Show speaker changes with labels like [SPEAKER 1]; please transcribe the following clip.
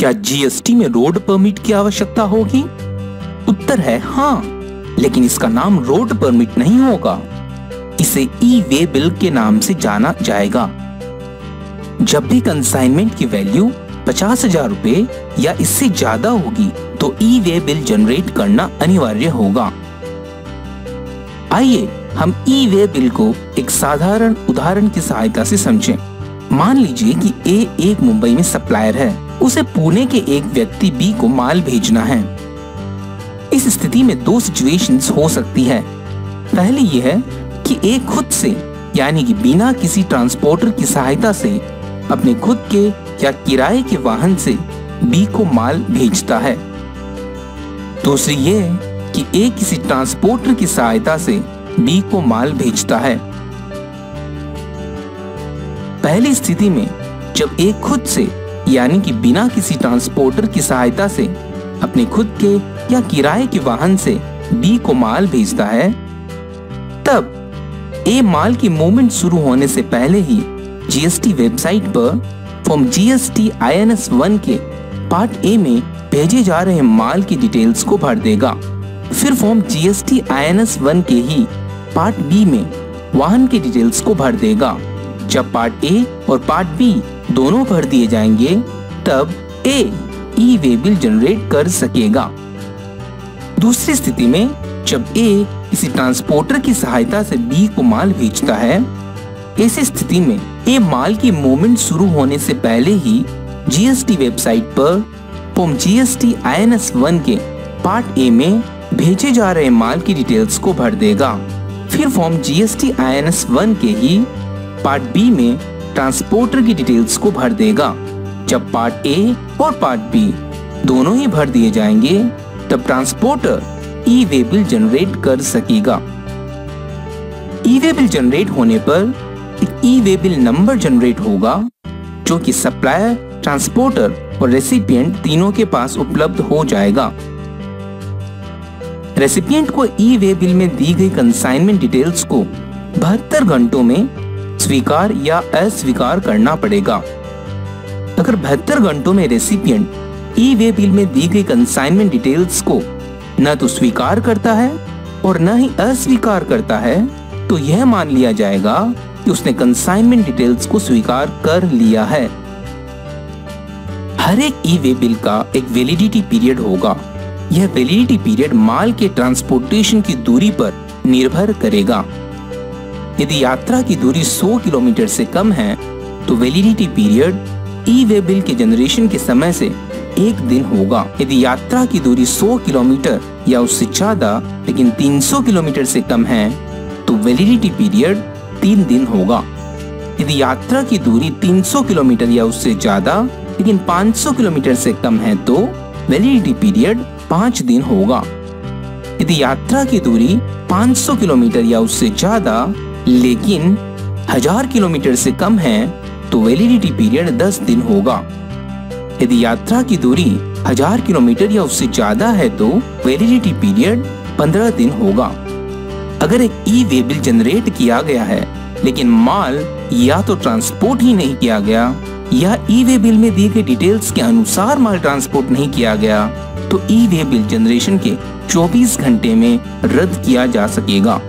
[SPEAKER 1] क्या जीएसटी में road permit की आवश्यकता होगी? उत्तर है हाँ, लेकिन इसका नाम रोड परमिट नहीं होगा। इसे ई वे बिल के नाम से जाना जाएगा। जब भी कंसाइनमेंट की वैल्यू 50,000 रुपए या इससे ज्यादा होगी तो ई वे बिल जनरेट करना अनिवार्य होगा। आइए हम ई वे बिल को एक साधारण उदाहरण की सहायता से समझें। मान लीजिए कि ए एक मुंबई में सप्लायर है, उसे पुणे के एक व्यक्ति बी को माल भेजना है। इस स्थिति में दो सिचुएशंस हो सकती है। पहली यह है कि ए खुद से यानी कि बिना किसी ट्रांसपोर्टर की सहायता से अपने खुद के या किराए के वाहन से बी को माल भेजता है। दूसरी ये है कि ए किसी ट्रांसपोर्टर की सहायता से बी को माल भेजता है। पहली स्थिति में जब ए खुद से यानी कि बिना किसी ट्रांसपोर्टर की सहायता से अपने खुद के या किराए के वाहन से बी को माल भेजता है, तब ए माल की मूवमेंट शुरू होने से पहले ही जीएसटी वेबसाइट पर फॉर्म जीएसटी INS 1 के पार्ट ए में भेजे जा रहे माल की डिटेल्स को भर देगा। फिर फॉर्म जीएसटी INS 1 के ही पार्ट बी में वाहन की डिटेल्स को भर देगा। जब पार्ट ए और पार्ट बी दोनों भर दिए जाएंगे तब ए ई वे बिल जनरेट कर सकेगा। दूसरी स्थिति में जब ए किसी ट्रांसपोर्टर की सहायता से बी को माल भेजता है, ऐसी स्थिति में ए माल की मूवमेंट शुरू होने से पहले ही जीएसटी वेबसाइट पर फॉर्म जीएसटी INS 1 के पार्ट ए में भेजे जा रहे माल की डिटेल्स को भर देगा। फिर फॉर्म जीएसटी INS 1 के ही पार्ट बी में ट्रांसपोर्टर की डिटेल्स को भर देगा। जब पार्ट ए और पार्ट बी दोनों ही भर दिए जाएंगे तब ट्रांसपोर्टर ई वे बिल जनरेट कर सकेगा। ई वे बिल जनरेट होने पर एक ई वे बिल नंबर जनरेट होगा जो कि सप्लायर, ट्रांसपोर्टर और रेसिपिएंट तीनों के पास उपलब्ध हो जाएगा। रेसिपिएंट को ई वे बिल में दी गई कंसाइनमेंट डिटेल्स को 72 घंटों में स्वीकार या अस्वीकार करना पड़ेगा। अगर 72 घंटों में रेसिपिएंट ई वे बिल में दी गई कंसाइनमेंट डिटेल्स को न तो स्वीकार करता है और न ही अस्वीकार करता है तो यह मान लिया जाएगा कि उसने कंसाइनमेंट डिटेल्स को स्वीकार कर लिया है। हर एक ई वे बिल का एक वैलिडिटी पीरियड होगा। यह वैलिडिटी पीरियड माल के ट्रांसपोर्टेशन की दूरी पर निर्भर करेगा। यदि यात्रा की दूरी 100 किलोमीटर से कम है तो वैलिडिटी पीरियड ई वे बिल के जनरेशन के समय से 1 दिन होगा। यदि यात्रा की दूरी 100 किलोमीटर या उससे ज्यादा लेकिन 300 किलोमीटर से कम है तो वैलिडिटी पीरियड 3 दिन होगा। यदि यात्रा की दूरी 300 किलोमीटर या उससे ज्यादा लेकिन 500 किलोमीटर से कम है तो वैलिडिटी पीरियड 5 दिन होगा। यदि यात्रा की दूरी 500 किलोमीटर या उससे ज्यादा लेकिन 1000 किलोमीटर से कम है तो वैलिडिटी पीरियड 10 दिन होगा। यदि यात्रा की दूरी 1000 किलोमीटर या उससे ज्यादा है तो वैलिडिटी पीरियड 15 दिन होगा। अगर एक ई वे बिल जनरेट किया गया है लेकिन माल या तो ट्रांसपोर्ट ही नहीं किया गया या ई वे बिल में दी गई डिटेल्स के अनुसार माल ट्रांसपोर्ट नहीं किया गया तो ई वे बिल जनरेशन के 24 घंटे में रद्द किया जा सकेगा।